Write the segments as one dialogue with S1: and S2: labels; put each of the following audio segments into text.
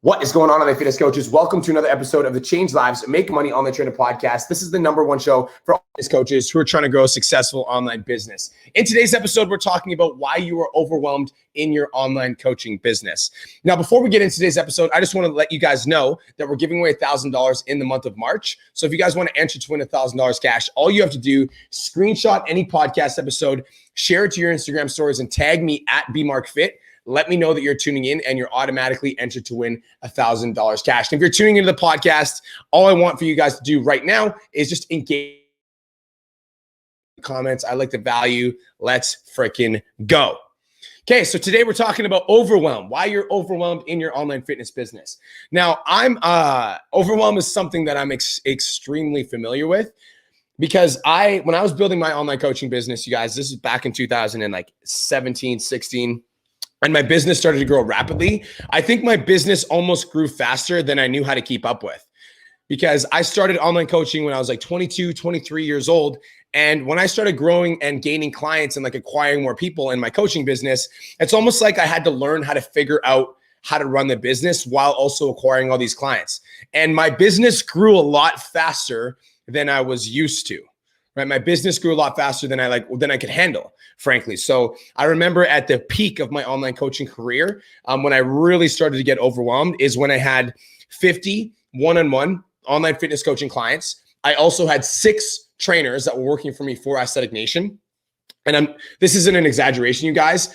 S1: What is going on, online fitness coaches? Welcome to another episode of the Change Lives, Make Money Online Trainer podcast. This is the #1 show for fitness coaches who are trying to grow a successful online business. In today's episode, we're talking about why you are overwhelmed in your online coaching business. Now, before we get into today's episode, I just want to let you guys know that we're giving away $1,000 in the month of March. So if you guys want to enter to win $1,000 cash, all you have to do, screenshot any podcast episode, share it to your Instagram stories, and tag me at bmarkfit. Let me know that you're tuning in and you're automatically entered to win $1,000 cash. And if you're tuning into the podcast, all I want for you guys to do right now is just engage comments. I like the value. Let's freaking go. Okay, so today we're talking about overwhelm, why you're overwhelmed in your online fitness business. Now, overwhelm is something that I'm extremely familiar with because when I was building my online coaching business, you guys, this is back in 2017, 16. And my business started to grow rapidly. I think my business almost grew faster than I knew how to keep up with because I started online coaching when I was like 22, 23 years old. And when I started growing and gaining clients and like acquiring more people in my coaching business, it's almost like I had to learn how to figure out how to run the business while also acquiring all these clients. And my business grew a lot faster than I was used to. Right, my business grew a lot faster than I could handle, frankly. So I remember at the peak of my online coaching career, when I really started to get overwhelmed, is when I had 50 one-on-one online fitness coaching clients. I also had 6 trainers that were working for me for Aesthetic Nation. And this isn't an exaggeration, you guys.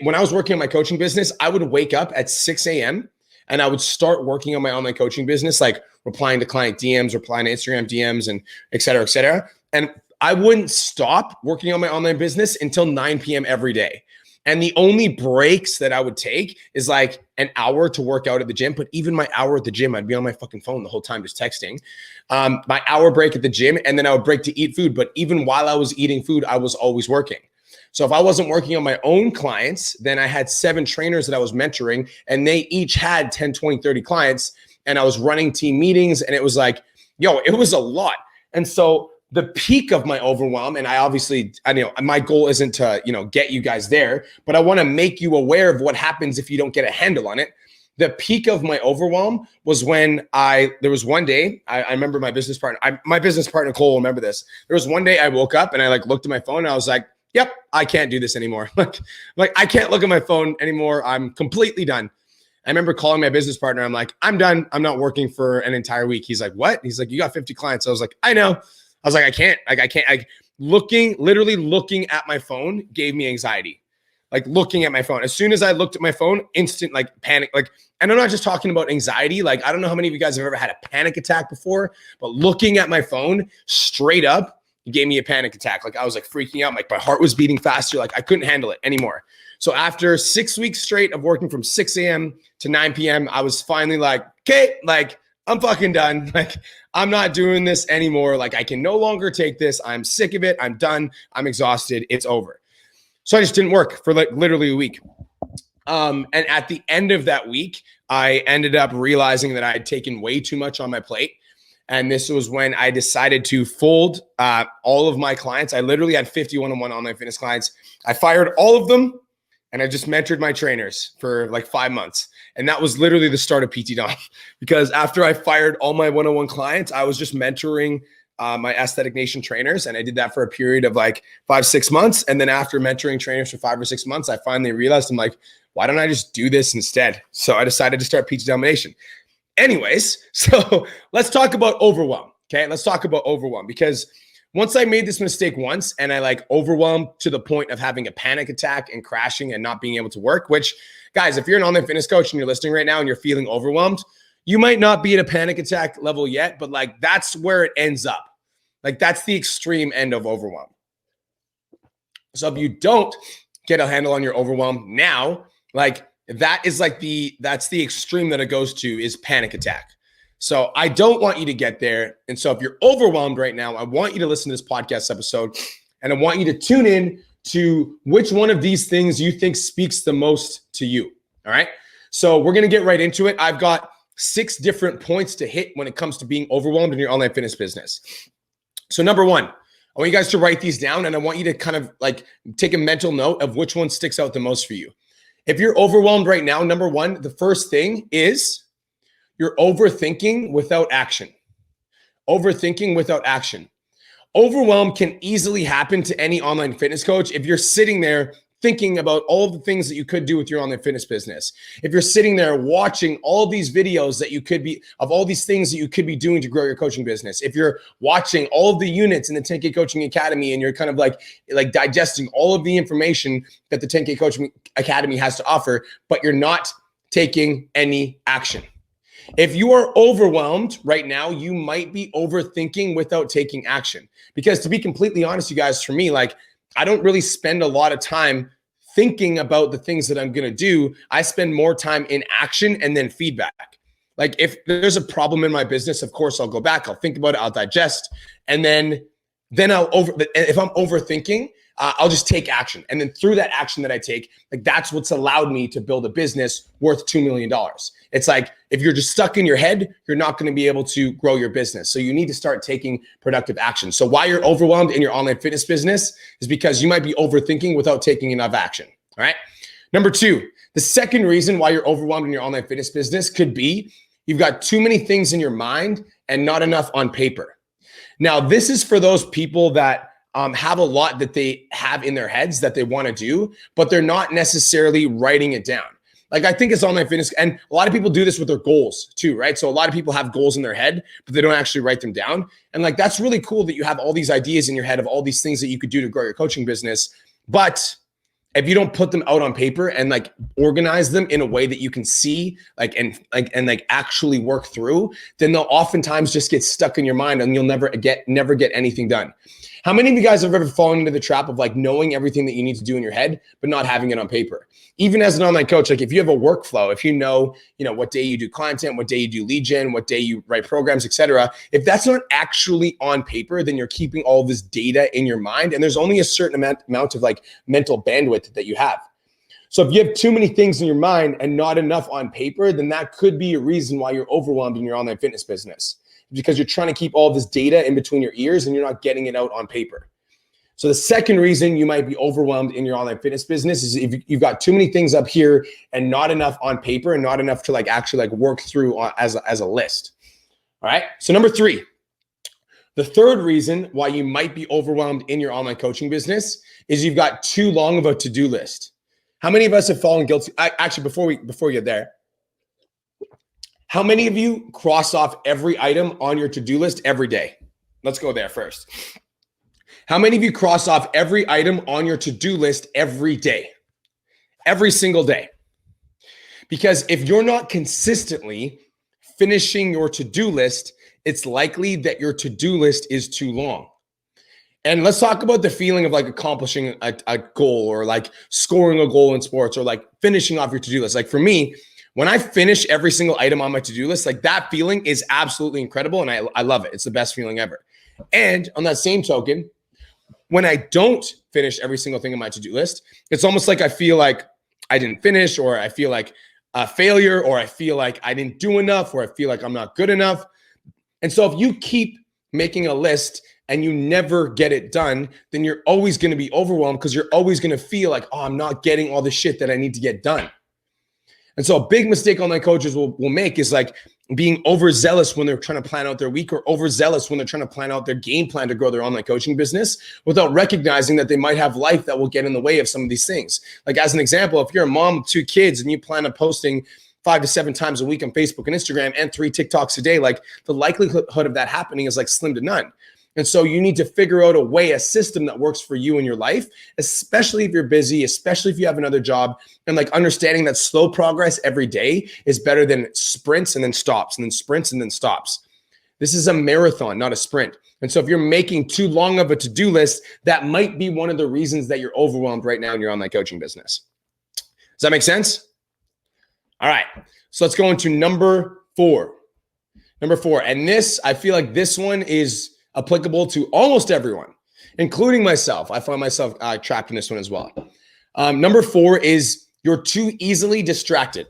S1: When I was working on my coaching business, I would wake up at 6 a.m. and I would start working on my online coaching business, like replying to client DMs, replying to Instagram DMs, and et cetera, et cetera. And I wouldn't stop working on my online business until 9 p.m. every day. And the only breaks that I would take is like an hour to work out at the gym. But even my hour at the gym, I'd be on my fucking phone the whole time just texting. My hour break at the gym, and then I would break to eat food. But even while I was eating food, I was always working. So if I wasn't working on my own clients, then I had 7 trainers that I was mentoring, and they each had 10, 20, 30 clients. And I was running team meetings, and it was like, it was a lot. And so the peak of my overwhelm, and I know my goal isn't to, get you guys there, but I want to make you aware of what happens if you don't get a handle on it. The peak of my overwhelm was when there was one day, I remember my business partner Cole will remember this. There was one day I woke up and I looked at my phone and I was like, yep, I can't do this anymore. like I can't look at my phone anymore. I'm completely done. I remember calling my business partner. I'm like, I'm done. I'm not working for an entire week. He's like, what? He's like, you got 50 clients. I was like, I know. I was like, I can't. Literally looking at my phone gave me anxiety. Like looking at my phone. As soon as I looked at my phone, instant panic. And I'm not just talking about anxiety. I don't know how many of you guys have ever had a panic attack before, but looking at my phone straight up gave me a panic attack. I was freaking out. My heart was beating faster. I couldn't handle it anymore. So after 6 weeks straight of working from 6 a.m. to 9 p.m., I was finally okay, I'm fucking done. I'm not doing this anymore. I can no longer take this. I'm sick of it. I'm done. I'm exhausted. It's over. So I just didn't work for literally a week. And at the end of that week, I ended up realizing that I had taken way too much on my plate. And this was when I decided to fold all of my clients. I literally had 50 one-on-one online fitness clients. I fired all of them. And I just mentored my trainers for 5 months. And that was literally the start of PT Dom. Because after I fired all my one-on-one clients, I was just mentoring my Aesthetic Nation trainers. And I did that for a period of 5-6 months. And then after mentoring trainers for 5 or 6 months, I finally realized, I'm like, why don't I just do this instead? So I decided to start PT Domination. Anyways, so let's talk about overwhelm. Okay, let's talk about overwhelm because once I made this mistake once and I overwhelmed to the point of having a panic attack and crashing and not being able to work, which guys, if you're an online fitness coach and you're listening right now and you're feeling overwhelmed, you might not be at a panic attack level yet, but that's where it ends up. That's the extreme end of overwhelm. So if you don't get a handle on your overwhelm now, that's the extreme that it goes to is panic attack. So I don't want you to get there. And so if you're overwhelmed right now, I want you to listen to this podcast episode and I want you to tune in to which one of these things you think speaks the most to you. All right. So we're going to get right into it. I've got 6 different points to hit when it comes to being overwhelmed in your online fitness business. So number 1, I want you guys to write these down and I want you to kind of take a mental note of which one sticks out the most for you. If you're overwhelmed right now, number 1, the first thing is You're overthinking without action. Overthinking without action. Overwhelm can easily happen to any online fitness coach if you're sitting there thinking about all the things that you could do with your online fitness business. If you're sitting there watching all these videos that you could be of all these things that you could be doing to grow your coaching business. If you're watching all of the units in the 10K Coaching Academy and you're kind of like digesting all of the information that the 10K Coaching Academy has to offer, but you're not taking any action. If you are overwhelmed right now, you might be overthinking without taking action. Because to be completely honest, you guys, for me, like, I don't really spend a lot of time thinking about the things that I'm going to do. I spend more time in action and then feedback. Like if there's a problem in my business, of course, I'll go back, I'll think about it, I'll digest. And then if I'm overthinking, I'll just take action. And then through that action that I take, like that's what's allowed me to build a business worth $2 million. It's like, if you're just stuck in your head, you're not going to be able to grow your business. So you need to start taking productive action. So why you're overwhelmed in your online fitness business is because you might be overthinking without taking enough action. All right. Number two, the second reason why you're overwhelmed in your online fitness business could be you've got too many things in your mind and not enough on paper. Now, this is for those people that have a lot that they have in their heads that they want to do, but they're not necessarily writing it down. Like I think it's online fitness, and a lot of people do this with their goals too, right? So a lot of people have goals in their head, but they don't actually write them down. And like, that's really cool that you have all these ideas in your head of all these things that you could do to grow your coaching business. But if you don't put them out on paper and like organize them in a way that you can see, and actually work through, then they'll oftentimes just get stuck in your mind and you'll never get anything done. How many of you guys have ever fallen into the trap of like knowing everything that you need to do in your head, but not having it on paper? Even as an online coach, like if you have a workflow, if you know what day you do content, what day you do lead gen, what day you write programs, etc. If that's not actually on paper, then you're keeping all this data in your mind, and there's only a certain amount of like mental bandwidth that you have. So if you have too many things in your mind and not enough on paper, then that could be a reason why you're overwhelmed in your online fitness business, because you're trying to keep all this data in between your ears and you're not getting it out on paper. So the second reason you might be overwhelmed in your online fitness business is if you've got too many things up here and not enough on paper and not enough to like actually like work through as a list. All right. So number three, the third reason why you might be overwhelmed in your online coaching business is you've got too long of a to-do list. How many of us have fallen guilty? Actually, before we get there, how many of you cross off every item on your to-do list every day? Let's go there first. How many of you cross off every item on your to-do list every day? Every single day. Because if you're not consistently finishing your to-do list, it's likely that your to-do list is too long. And let's talk about the feeling of like accomplishing a goal or like scoring a goal in sports or like finishing off your to-do list. Like for me, when I finish every single item on my to-do list, like that feeling is absolutely incredible. And I love it. It's the best feeling ever. And on that same token, when I don't finish every single thing on my to-do list, it's almost like I feel like I didn't finish, or I feel like a failure, or I feel like I didn't do enough, or I feel like I'm not good enough. And so if you keep making a list and you never get it done, then you're always going to be overwhelmed because you're always going to feel like, oh, I'm not getting all the shit that I need to get done. And so a big mistake online coaches will make is like being overzealous when they're trying to plan out their week, or overzealous when they're trying to plan out their game plan to grow their online coaching business, without recognizing that they might have life that will get in the way of some of these things. Like as an example, if you're a mom of 2 kids and you plan on posting 5 to 7 times a week on Facebook and Instagram and 3 TikToks a day, like the likelihood of that happening is like slim to none. And so you need to figure out a system that works for you in your life, especially if you're busy, especially if you have another job, and like understanding that slow progress every day is better than sprints and then stops and then sprints and then stops. This is a marathon, not a sprint. And so if you're making too long of a to-do list, that might be one of the reasons that you're overwhelmed right now in your online coaching business. Does that make sense? All right. So let's go into number 4. Number 4. And this, I feel like this one is applicable to almost everyone, including myself. I find myself trapped in this one as well. Number 4 is you're too easily distracted.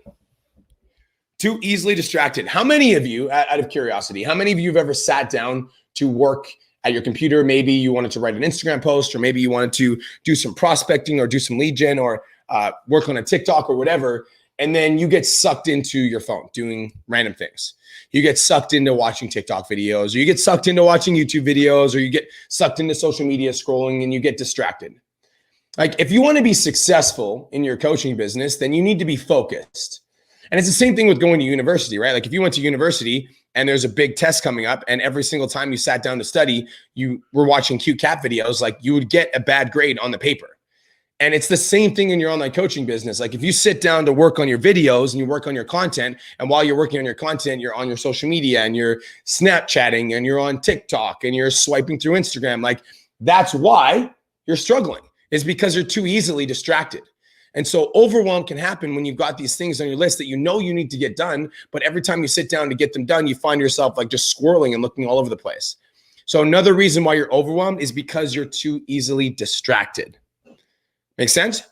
S1: Too easily distracted. How many of you, out of curiosity, how many of you have ever sat down to work at your computer? Maybe you wanted to write an Instagram post, or maybe you wanted to do some prospecting or do some lead gen, or work on a TikTok or whatever. And then you get sucked into your phone doing random things. You get sucked into watching TikTok videos, or you get sucked into watching YouTube videos, or you get sucked into social media scrolling and you get distracted. Like, if you want to be successful in your coaching business, then you need to be focused. And it's the same thing with going to university, right? Like, if you went to university and there's a big test coming up, and every single time you sat down to study, you were watching cute cat videos, like, you would get a bad grade on the paper. And it's the same thing in your online coaching business. Like, if you sit down to work on your videos and you work on your content, and while you're working on your content, you're on your social media and you're Snapchatting and you're on TikTok and you're swiping through Instagram, like, that's why you're struggling, is because you're too easily distracted. And so overwhelm can happen when you've got these things on your list that you know you need to get done, but every time you sit down to get them done, you find yourself like just swirling and looking all over the place. So another reason why you're overwhelmed is because you're too easily distracted. Make sense?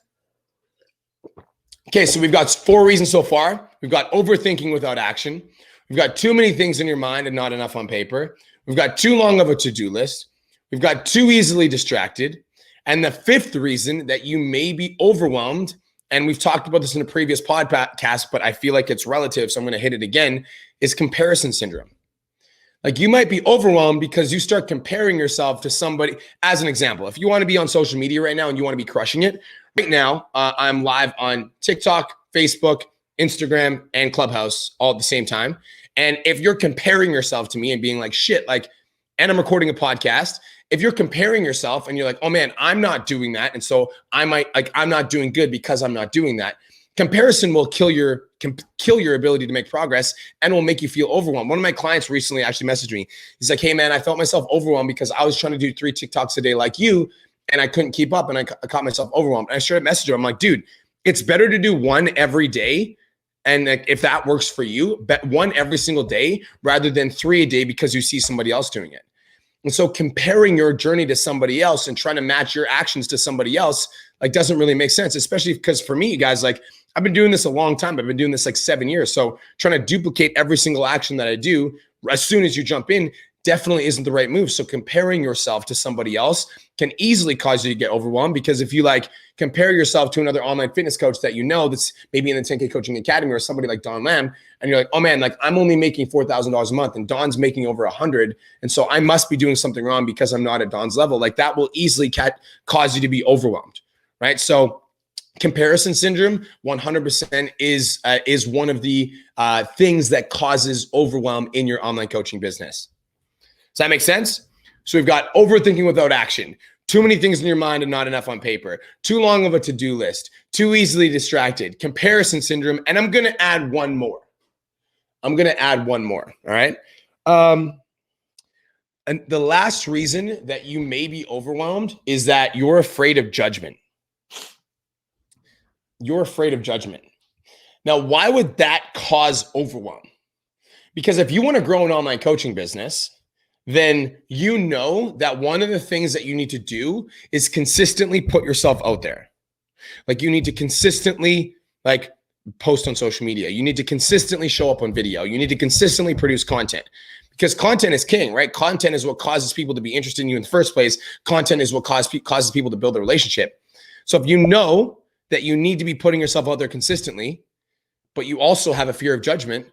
S1: Okay, so we've got 4 reasons so far. We've got overthinking without action. We've got too many things in your mind and not enough on paper. We've got too long of a to-do list. We've got too easily distracted. And the 5th reason that you may be overwhelmed, and we've talked about this in a previous podcast, but I feel like it's relative, so I'm going to hit it again, is comparison syndrome. Like, you might be overwhelmed because you start comparing yourself to somebody. As an example, if you want to be on social media right now and you want to be crushing it, right now, I'm live on TikTok, Facebook, Instagram, and Clubhouse all at the same time. And if you're comparing yourself to me and being like, shit, like, and I'm recording a podcast, if you're comparing yourself and you're like, oh man, I'm not doing that, and so I'm not doing good because I'm not doing that, comparison will kill your ability to make progress and will make you feel overwhelmed. One of my clients recently actually messaged me. He's like, hey man, I felt myself overwhelmed because I was trying to do 3 TikToks a day like you, and I couldn't keep up, and I caught myself overwhelmed. And I shared a message with him. I'm like, dude, it's better to do 1 every day. And if that works for you, bet 1 every single day rather than 3 a day because you see somebody else doing it. And so comparing your journey to somebody else and trying to match your actions to somebody else, like, doesn't really make sense, especially because for me, guys, like, I've been doing this a long time. I've been doing this like 7 years. So trying to duplicate every single action that I do as soon as you jump in definitely isn't the right move. So comparing yourself to somebody else can easily cause you to get overwhelmed, because if you like compare yourself to another online fitness coach that you know that's maybe in the 10K Coaching Academy, or somebody like Don Lamb, and you're like, oh man, like, I'm only making $4,000 a month and Don's making over 100, and so I must be doing something wrong because I'm not at Don's level. Like, that will easily cause you to be overwhelmed, right? So comparison syndrome 100% is one of the things that causes overwhelm in your online coaching business. Does that make sense? So we've got overthinking without action, too many things in your mind and not enough on paper, too long of a to-do list, too easily distracted, comparison syndrome, and I'm going to add one more. All right? And the last reason that you may be overwhelmed is that you're afraid of judgment. You're afraid of judgment. Now, why would that cause overwhelm? Because if you want to grow an online coaching business, then you know that one of the things that you need to do is consistently put yourself out there. Like, you need to consistently like post on social media. You need to consistently show up on video. You need to consistently produce content, because content is king, right? Content is what causes people to be interested in you in the first place. Content is what causes people to build a relationship. So if you know that you need to be putting yourself out there consistently, but you also have a fear of judgment,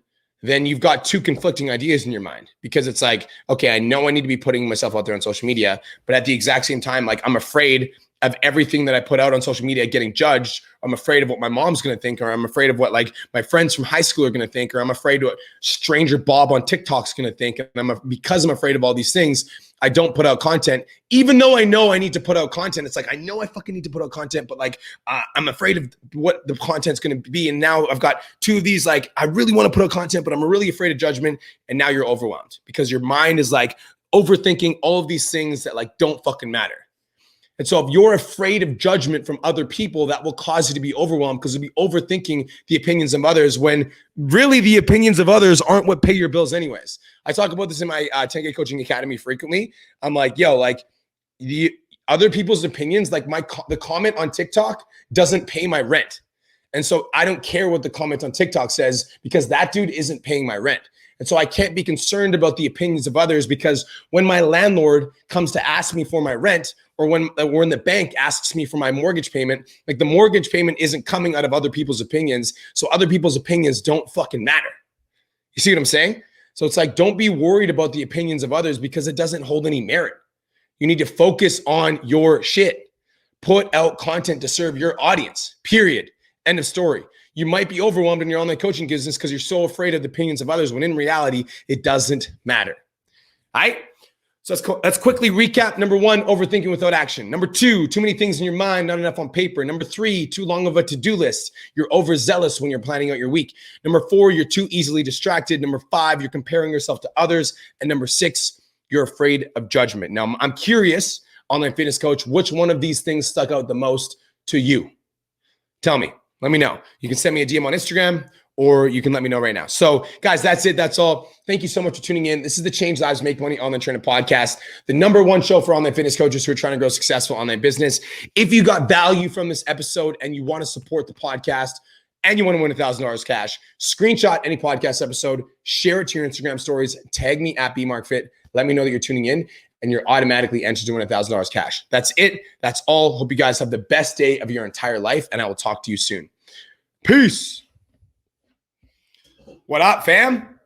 S1: then you've got 2 conflicting ideas in your mind, because it's like, okay, I know I need to be putting myself out there on social media, but at the exact same time, like, I'm afraid of everything that I put out on social media getting judged. I'm afraid of what my mom's going to think, or I'm afraid of what like my friends from high school are going to think, or I'm afraid what stranger Bob on TikTok's going to think. And because I'm afraid of all these things, I don't put out content, even though I know I need to put out content. It's like, I know I fucking need to put out content, but like, I'm afraid of what the content's going to be. And now I've got 2 of these, like, I really want to put out content, but I'm really afraid of judgment. And now you're overwhelmed because your mind is like overthinking all of these things that like don't fucking matter. And so if you're afraid of judgment from other people, that will cause you to be overwhelmed, because you'll be overthinking the opinions of others, when really the opinions of others aren't what pay your bills anyways. I talk about this in my 10K Coaching Academy frequently. I'm like, yo, like, the other people's opinions, like the comment on TikTok doesn't pay my rent. And so I don't care what the comment on TikTok says because that dude isn't paying my rent. And so I can't be concerned about the opinions of others because when my landlord comes to ask me for my rent, or when the bank asks me for my mortgage payment, like the mortgage payment isn't coming out of other people's opinions. So other people's opinions don't fucking matter. You see what I'm saying? So it's like, don't be worried about the opinions of others because it doesn't hold any merit. You need to focus on your shit. Put out content to serve your audience, period. End of story. You might be overwhelmed in your online coaching business because you're so afraid of the opinions of others when in reality, it doesn't matter. All right? So let's quickly recap. Number 1, overthinking without action. Number 2, too many things in your mind, not enough on paper. Number 3, too long of a to-do list. You're overzealous when you're planning out your week. Number 4, you're too easily distracted. Number 5, you're comparing yourself to others. And number 6, you're afraid of judgment. Now, I'm curious, online fitness coach, which one of these things stuck out the most to you? Tell me. Let me know. You can send me a DM on Instagram or you can let me know right now. So guys, that's it. That's all. Thank you so much for tuning in. This is the Change Lives, Make Money Online Training Podcast, the #1 show for online fitness coaches who are trying to grow successful online business. If you got value from this episode and you want to support the podcast and you want to win $1,000 cash, screenshot any podcast episode, share it to your Instagram stories, tag me at BMarkFit. Let me know that you're tuning in and you're automatically entered to win $1,000 cash. That's it. That's all. Hope you guys have the best day of your entire life and I will talk to you soon. Peace. What up, fam?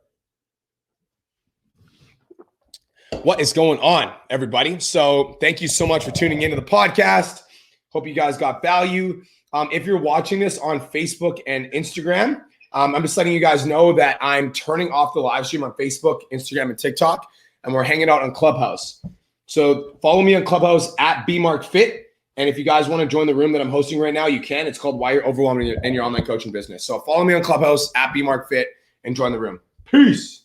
S1: What is going on, everybody? So thank you so much for tuning into the podcast. Hope you guys got value. If you're watching this on Facebook and Instagram, I'm just letting you guys know that I'm turning off the live stream on Facebook, Instagram, and TikTok, and we're hanging out on Clubhouse. So follow me on Clubhouse at BMarkFit. And if you guys want to join the room that I'm hosting right now, you can. It's called Why You're Overwhelmed in Your Online Coaching Business. So follow me on Clubhouse at BMarkFit and join the room. Peace.